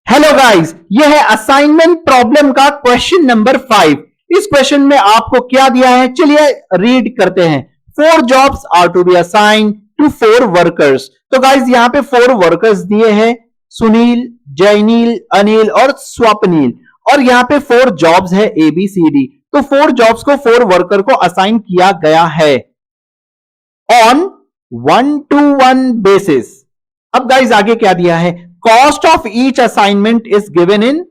Hello guys, ये है assignment problem का क्वेश्चन नंबर 5। इस क्वेश्चन में आपको क्या दिया है, चलिए रीड करते हैं। 4 jobs are to be assign to 4 workers. तो गाइस यहां पे 4 वर्कर्स दिए हैं, सुनील, जयनील, अनिल और स्वप्नील। और यहां पे 4 जॉब्स है ए बी सी डी। तो 4 जॉब्स को 4 वर्कर को असाइन किया गया है ऑन 1-to-1 बेसिस। अब गाइस आगे क्या दिया है, cost of each assignment is given in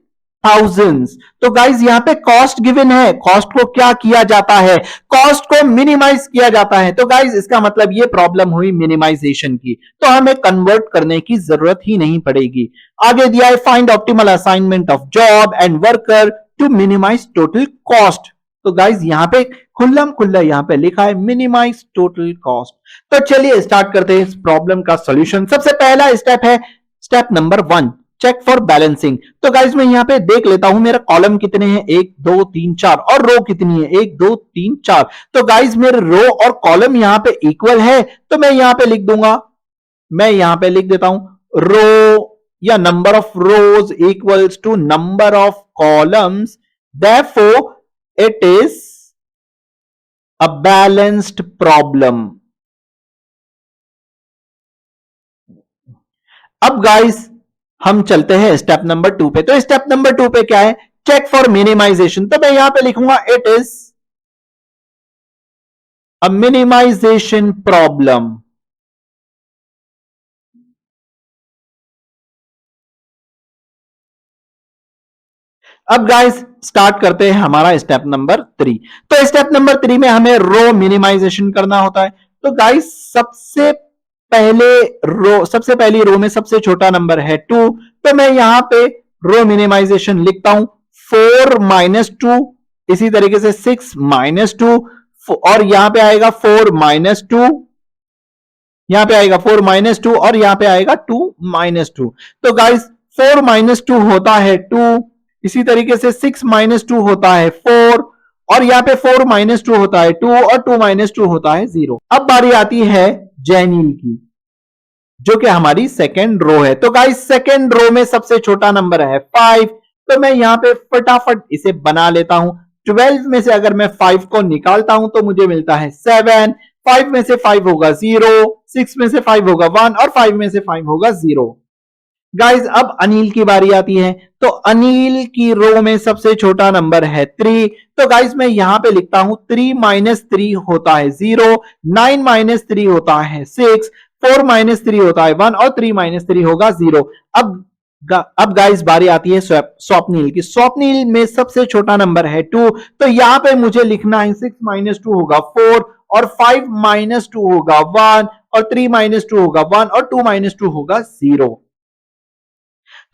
thousands. तो गाइस यहां पे कॉस्ट गिवन है, कॉस्ट को क्या किया जाता है, कॉस्ट को मिनिमाइज किया जाता है। तो गाइस इसका मतलब ये प्रॉब्लम हुई मिनिमाइजेशन की, तो हमें कन्वर्ट करने की जरूरत ही नहीं पड़ेगी। आगे दिया है find optimal assignment of job and worker to minimize total cost. तो गाइस यहां पे खुल्लम खुल्ला यहां पे लिखा है मिनिमाइज टोटल कॉस्ट। तो चलिए स्टार्ट करते हैं इस प्रॉब्लम का सॉल्यूशन। सबसे पहला स्टेप है step number 1, check for balancing. तो गाइस मैं यहां पे देख लेता हूं मेरा कॉलम कितने हैं, 1 2 3 4, और रो कितनी है, 1 2 3 4। तो गाइस मेरे रो और कॉलम यहां पे इक्वल है, तो मैं यहां पे लिख दूंगा, मैं यहां पे लिख देता हूं रो या number of rows equals to number of columns, therefore it is a balanced problem। अब गाइस हम चलते हैं स्टेप नंबर 2 पे। तो स्टेप नंबर 2 पे क्या है, चेक फॉर मिनिमाइजेशन। तो मैं यहां पे लिखूंगा it is a minimization problem. अब गाइस स्टार्ट करते हैं हमारा स्टेप नंबर 3। तो स्टेप नंबर 3 में हमें रो मिनिमाइजेशन करना होता है। तो गाइस सबसे पहली रो में सबसे छोटा नंबर है 2। तो मैं यहां पे रो मिनिमाइजेशन लिखता हूं 4 माइनस 2, इसी तरीके से 6 माइनस 2, और यहां पे आएगा 4 माइनस 2, यहां पे आएगा 4 माइनस 2, और यहां पे आएगा 2 माइनस 2। तो गाइस 4 माइनस 2 होता है 2, इसी तरीके से 6 माइनस 2 होता है 4, और यहां पे 4 माइनस 2 होता है 2, और 2 माइनस 2 होता है 0। अब बारी आती है जैनील की, जो कि हमारी सेकेंड रो है। तो गाइस सेकेंड रो में सबसे छोटा नंबर है 5। तो मैं यहां पे फटाफट इसे बना लेता हूं। 12 में से अगर मैं 5 को निकालता हूं तो मुझे मिलता है 7। 5 में से 5 होगा 0, 6 में से 5 होगा 1, और 5 में से 5 होगा 0। गाइस अब अनिल की बारी आती है। तो अनिल की रो में सबसे छोटा नंबर है 3। तो गाइस मैं यहां पे लिखता हूं 3 माइनस 3 होता है 0, 9 माइनस 3 होता है 6, 4 माइनस 3 होता है 1, और 3 माइनस 3 होगा 0। अब गाइस बारी आती है स्वप्निल की। स्वप्निल में सबसे छोटा नंबर है 2। तो यहां पे मुझे लिखना है 6 माइनस 2 होगा 4, और 5 माइनस 2 होगा 1, और 3 माइनस 2 होगा 1, और 2 माइनस 2 होगा 0।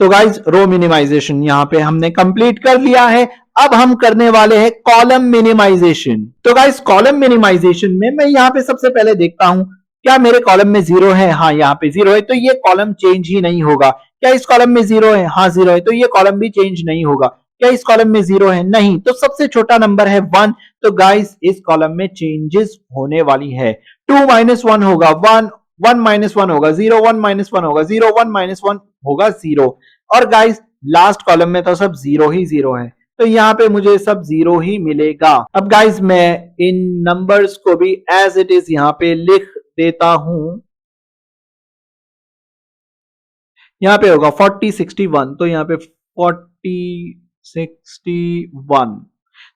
तो गाइज रो मिनिमाइजेशन यहां पे हमने कंप्लीट कर लिया है। अब हम करने वाले हैं कॉलम मिनिमाइजेशन। तो गाइज कॉलम मिनिमाइजेशन में मैं यहां पे सबसे पहले देखता हूं क्या मेरे कॉलम में 0 है, हाँ यहाँ पे 0 है, तो ये कॉलम चेंज ही नहीं होगा। क्या इस कॉलम में 0 है, हाँ 0 है, तो ये कॉलम भी चेंज नहीं होगा। क्या इस कॉलम में 0 है, नहीं, तो सबसे छोटा नंबर है 1। तो गाइज इस कॉलम में चेंजेस होने वाली है। 2 माइनस 1 होगा 1, 1 माइनस 1 होगा 0, 1 माइनस 1 होगा 0, 1 माइनस 1 होगा 0। और गाइस लास्ट कॉलम में तो सब 0 ही 0 है, तो यहां पे मुझे सब 0 ही मिलेगा। अब गाइस मैं इन नंबर्स को भी एज इट इज यहां पे लिख देता हूं। यहां पे होगा 40 61, तो यहां पे 40 61।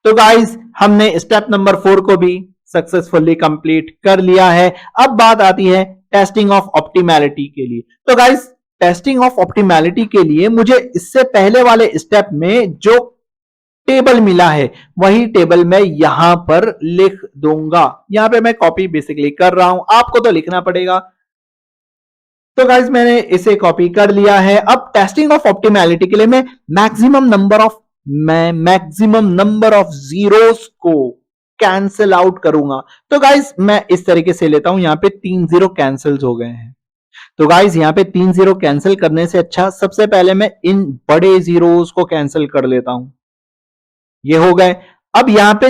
तो गाइस हमने स्टेप नंबर 4 को भी सक्सेसफुली कंप्लीट कर लिया है। अब बात आती है टेस्टिंग ऑफ ऑप्टिमैलिटी के लिए। तो गाइस टेस्टिंग ऑफ ऑप्टिमैलिटी के लिए मुझे इससे पहले वाले स्टेप में जो टेबल मिला है वही टेबल मैं यहां पर लिख दूंगा। यहां पे मैं कॉपी बेसिकली कर रहा हूं, आपको तो लिखना पड़ेगा। तो गाइज मैंने इसे कॉपी कर लिया है। अब टेस्टिंग ऑफ ऑप्टिमैलिटी के लिए मैं मैक्सिमम नंबर ऑफ जीरोस को कैंसिल आउट करूंगा। तो गाइज मैं इस तरीके से लेता हूं, यहां पे 3 जीरो कैंसिल हो गए हैं। तो गाइज यहां पे 3 जीरो कैंसिल करने से अच्छा सबसे पहले मैं इन बड़े जीरोस को कैंसिल कर लेता हूं, ये हो गए। अब यहां पे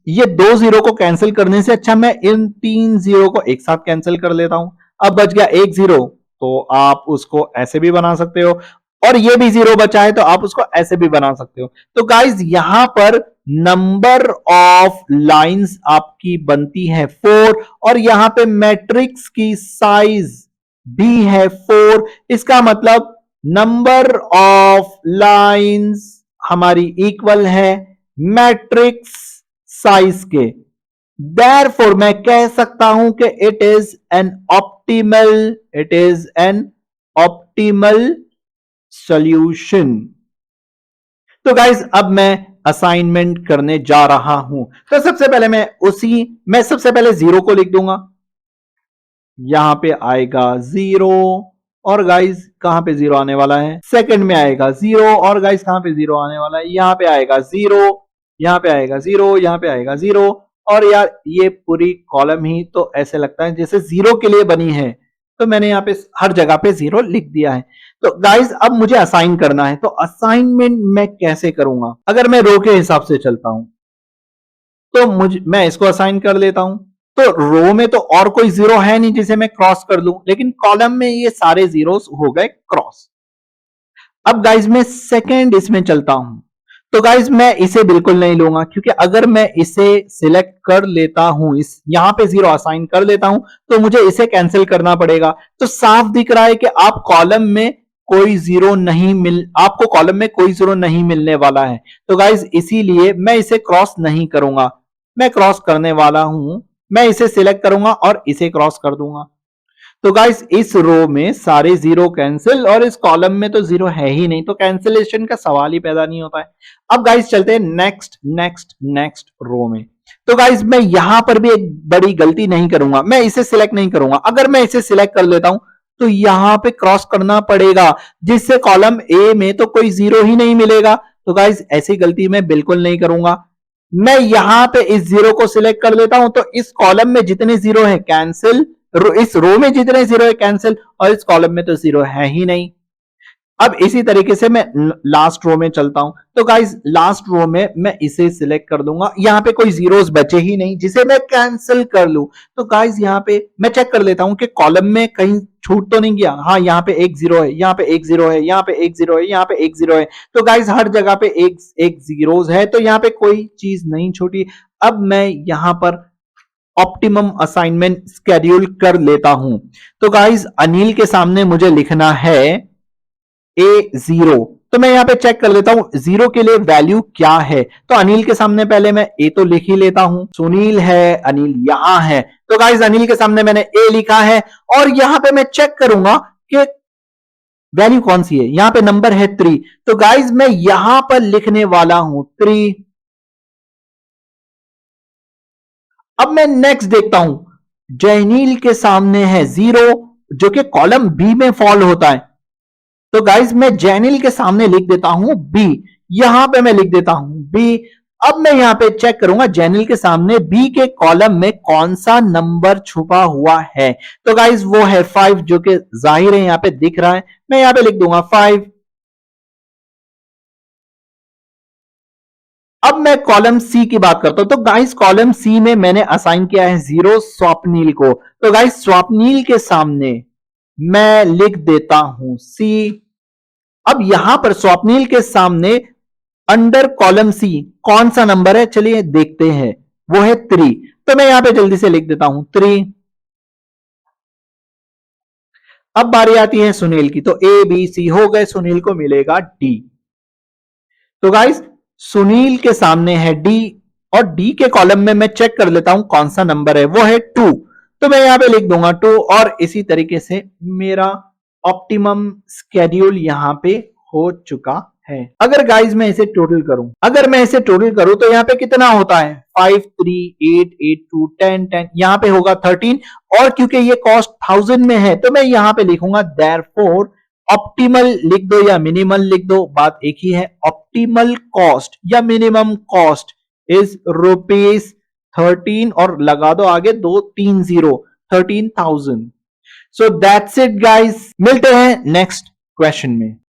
ये 2 जीरो को कैंसिल करने से अच्छा मैं इन 3 जीरो को एक साथ कैंसिल कर लेता हूं। अब बच गया 1 जीरो, तो आप उसको ऐसे भी बना सकते हो। और ये भी 0 बचा है तो आप उसको ऐसे भी बना सकते हो। तो गाइज यहां पर नंबर ऑफ लाइंस आपकी बनती है 4 और यहां पे मैट्रिक्स की साइज भी है 4। इसका मतलब नंबर ऑफ लाइंस हमारी इक्वल है मैट्रिक्स साइज के। देयरफॉर मैं कह सकता हूं कि it is an optimal solution. तो गाइज अब मैं असाइनमेंट करने जा रहा हूं। तो सबसे पहले मैं सबसे पहले 0 को लिख दूंगा, यहां पे आएगा 0 और गाइज कहां पे 0 आने वाला है, सेकंड में आएगा 0 और गाइज कहां पे 0 आने वाला है, यहां पे आएगा 0, यहां पे आएगा 0, यहां पे आएगा 0। और यार ये पूरी कॉलम ही तो ऐसे लगता है जैसे 0 के लिए बनी है, तो मैंने यहां पे हर जगह पे 0 लिख दिया है। तो गाइज अब मुझे असाइन करना है, तो असाइनमेंट मैं कैसे करूंगा? अगर मैं रो के हिसाब से चलता हूं तो मैं इसको असाइन कर लेता हूं। तो रो में तो और कोई 0 है नहीं जिसे मैं क्रॉस कर लूं, लेकिन कॉलम में ये सारे जीरोस हो गए क्रॉस। अब गाइज मैं सेकेंड इसमें चलता हूं, तो गाइज मैं इसे बिल्कुल नहीं लूंगा, क्योंकि अगर मैं इसे सिलेक्ट कर लेता हूं, इस यहां पे 0 असाइन कर लेता हूं, तो मुझे इसे कैंसिल करना पड़ेगा। तो साफ दिख रहा है कि आप कॉलम में कोई 0 नहीं आपको कॉलम में कोई 0 नहीं मिलने वाला है। तो गाइज इसीलिए मैं इसे क्रॉस नहीं करूंगा, मैं क्रॉस करने वाला हूं, मैं इसे सिलेक्ट करूंगा और इसे क्रॉस कर दूंगा। तो गाइस इस रो में सारे 0 कैंसिल और इस कॉलम में तो 0 है ही नहीं, तो कैंसिलेशन का सवाल ही पैदा नहीं होता है। अब गाइस चलते हैं नेक्स्ट रो में। तो गाइस मैं यहां पर भी एक बड़ी गलती नहीं करूंगा, मैं इसे सिलेक्ट नहीं करूंगा। अगर मैं इसे सिलेक्ट कर लेता हूं तो यहां पे क्रॉस करना पड़ेगा, जिससे कॉलम ए में तो कोई 0 ही नहीं मिलेगा। तो गाइस ऐसी गलती मैं बिल्कुल नहीं करूंगा। मैं यहां पे इस 0 को सिलेक्ट कर लेता हूं, तो इस कॉलम में जितने 0 है कैंसिल, इस रो में जितने 0 है कैंसिल, और इस कॉलम में तो 0 है ही नहीं। अब इसी तरीके से मैं लास्ट रो में चलता हूं, तो गाइस लास्ट रो में मैं इसे सिलेक्ट कर दूंगा, यहां पे कोई जीरोस बचे ही नहीं जिसे मैं कैंसिल कर लूं। तो गाइस यहां पे मैं चेक कर लेता हूं कि कॉलम में कहीं छूट तो नहीं गया। हाँ, यहां पे एक 0 है, यहां पे एक 0 है, यहां पे एक 0 है, यहां पे एक 0 है। तो गाइस हर जगह पे एक एक जीरोस है, तो यहां पे कोई चीज नहीं छूटी। अब मैं यहां पर ऑप्टिमम असाइनमेंट स्केड्यूल कर लेता हूं। तो गाइस अनिल के सामने मुझे लिखना है A0, तो मैं यहां पे चेक कर लेता हूं 0 के लिए वैल्यू क्या है। तो अनिल के सामने पहले मैं A तो लिख ही लेता हूं, सुनील है, अनिल यहां है। तो गाइस अनिल के सामने मैंने A लिखा है और यहां पे मैं चेक करूंगा कि वैल्यू कौन सी है। यहां पे नंबर है 3, तो गाइस मैं यहां पर लिखने वाला हूं 3। अब मैं नेक्स्ट देखता हूं, जयनील के सामने है 0 जो कि कॉलम बी में फॉल होता है। तो गाइज मैं जैनिल के सामने लिख देता हूं बी, यहां पे मैं लिख देता हूं बी। अब मैं यहां पे चेक करूंगा जैनिल के सामने बी के कॉलम में कौन सा नंबर छुपा हुआ है। तो गाइज वो है 5, जो कि जाहिर है यहां पे दिख रहा है, मैं यहां पे लिख दूंगा 5। अब मैं कॉलम सी की बात करता हूं, तो गाइस कॉलम सी में मैंने असाइन किया है 0 स्वप्नील को। तो गाइस स्वप्नील के सामने मैं लिख देता हूं सी। अब यहां पर स्वप्नील के सामने अंडर कॉलम सी कौन सा नंबर है, चलिए देखते हैं, वो है 3। तो मैं यहां पे जल्दी से लिख देता हूं 3। अब बारी आती है सुनील की, तो ए बी सी हो गए, सुनील को मिलेगा डी। तो गाइस सुनील के सामने है डी और डी के कॉलम में मैं चेक कर लेता हूं कौन सा नंबर है, वो है 2। तो मैं यहां पे लिख दूंगा 2 और इसी तरीके से मेरा ऑप्टिमम स्केड्यूल यहां पे हो चुका है। अगर गाइस मैं इसे टोटल करूं, तो यहां पे कितना होता है 5 3 8 8 2 10 10, यहां पे होगा 13। और क्योंकि ये कॉस्ट 1000 में है तो मैं यहां पे लिखूंगा देयरफॉर ऑप्टिमल लिख दो या मिनिमल लिख दो, बात एक ही है। ऑप्टिमल कॉस्ट या मिनिमम कॉस्ट इज ₹13 और लगा दो आगे 230, 13,000। सो दैट्स इट गाइस, मिलते हैं नेक्स्ट क्वेश्चन में।